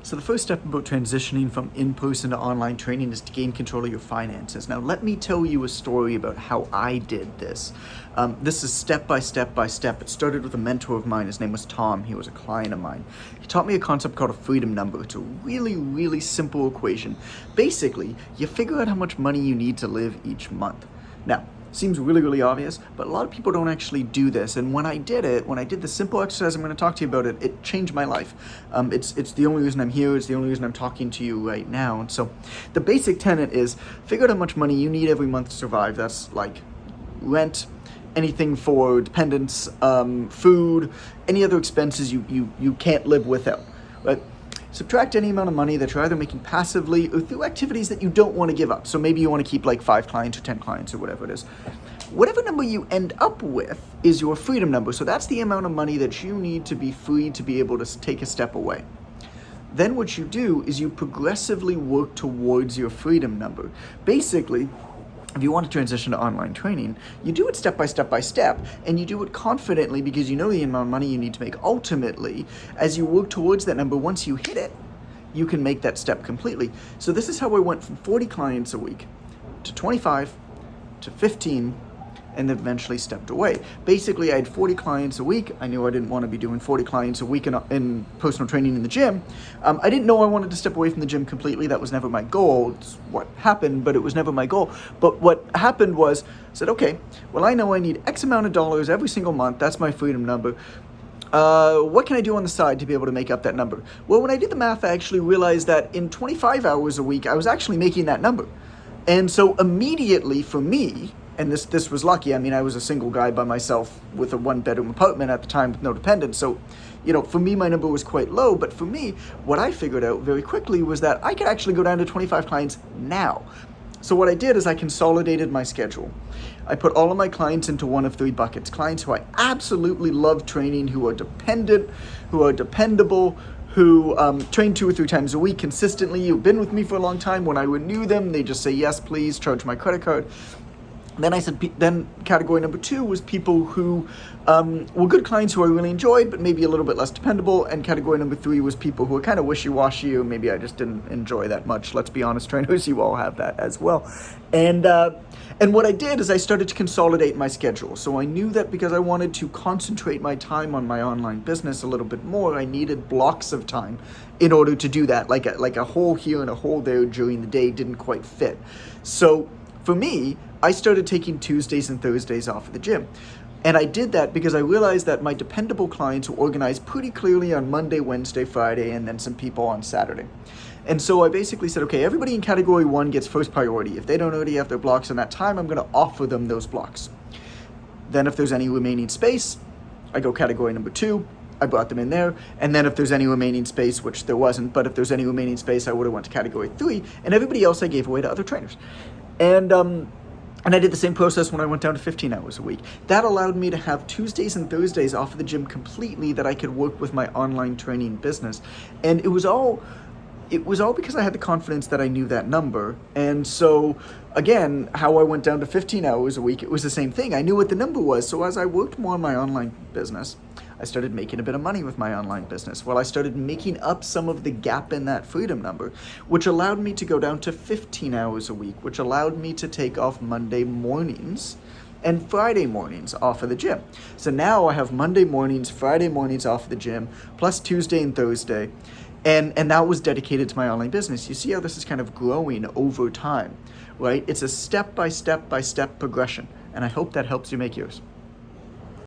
So the first step about transitioning from in-person to online training is to gain control of your finances. Now, let me tell you a story about how I did this. This is step by step by step. It started with a mentor of mine. His name was Tom. He was a client of mine. He taught me a concept called a freedom number. It's a really, really simple equation. Basically, you figure out how much money you need to live each month. Now, seems really, really obvious, but a lot of people don't actually do this. And when I did the simple exercise I'm going to talk to you about, it changed my life. It's the only reason I'm here. It's the only reason I'm talking to you right now. And so the basic tenet is figure out how much money you need every month to survive. That's like rent, anything for dependents, food, any other expenses you can't live without, right? Subtract any amount of money that you're either making passively or through activities that you don't want to give up. So maybe you want to keep like 5 clients or 10 clients or whatever it is. Whatever number you end up with is your freedom number. So that's the amount of money that you need to be free to be able to take a step away. Then what you do is you progressively work towards your freedom number. Basically, if you want to transition to online training, you do it step by step by step, and you do it confidently because you know the amount of money you need to make. Ultimately, as you work towards that number, once you hit it, you can make that step completely. So this is how I went from 40 clients a week to 25 to 15, and then eventually stepped away. Basically, I had 40 clients a week. I knew I didn't want to be doing 40 clients a week in personal training in the gym. I didn't know I wanted to step away from the gym completely. That was never my goal. It's what happened, but it was never my goal. But what happened was, I said, okay, well, I know I need X amount of dollars every single month. That's my freedom number. What can I do on the side to be able to make up that number? Well, when I did the math, I actually realized that in 25 hours a week, I was actually making that number. And so immediately for me, and this was lucky. I mean, I was a single guy by myself with a 1-bedroom apartment at the time with no dependents. So, for me, my number was quite low. But for me, what I figured out very quickly was that I could actually go down to 25 clients now. So what I did is I consolidated my schedule. I put all of my clients into one of 3 buckets. Clients who I absolutely love training, who are dependent, who are dependable, who train 2 or 3 times a week consistently, who've been with me for a long time. When I renew them, they just say, yes, please, charge my credit card. Then I said, then category number 2 was people who were good clients who I really enjoyed, but maybe a little bit less dependable. And category number 3 was people who were kind of wishy-washy, or maybe I just didn't enjoy that much. Let's be honest, trainers, you all have that as well. And what I did is I started to consolidate my schedule. So I knew that because I wanted to concentrate my time on my online business a little bit more, I needed blocks of time in order to do that. Like a hole here and a hole there during the day didn't quite fit. So for me, I started taking Tuesdays and Thursdays off of the gym. And I did that because I realized that my dependable clients were organized pretty clearly on Monday, Wednesday, Friday, and then some people on Saturday. And so I basically said, okay, everybody in category 1 gets first priority. If they don't already have their blocks in that time, I'm going to offer them those blocks. Then if there's any remaining space, I go category number 2. I brought them in there. And then if there's any remaining space, which there wasn't, but if there's any remaining space, I would have went to category 3. And everybody else I gave away to other trainers. And I did the same process when I went down to 15 hours a week. That allowed me to have Tuesdays and Thursdays off of the gym completely that I could work with my online training business. And it was all because I had the confidence that I knew that number. And so, again, how I went down to 15 hours a week, it was the same thing. I knew what the number was. So as I worked more on my online business, I started making a bit of money with my online business. Well, I started making up some of the gap in that freedom number, which allowed me to go down to 15 hours a week, which allowed me to take off Monday mornings and Friday mornings off of the gym. So now I have Monday mornings, Friday mornings off of the gym, plus Tuesday and Thursday. And that was dedicated to my online business. You see how this is kind of growing over time, right? It's a step-by-step-by-step progression. And I hope that helps you make yours.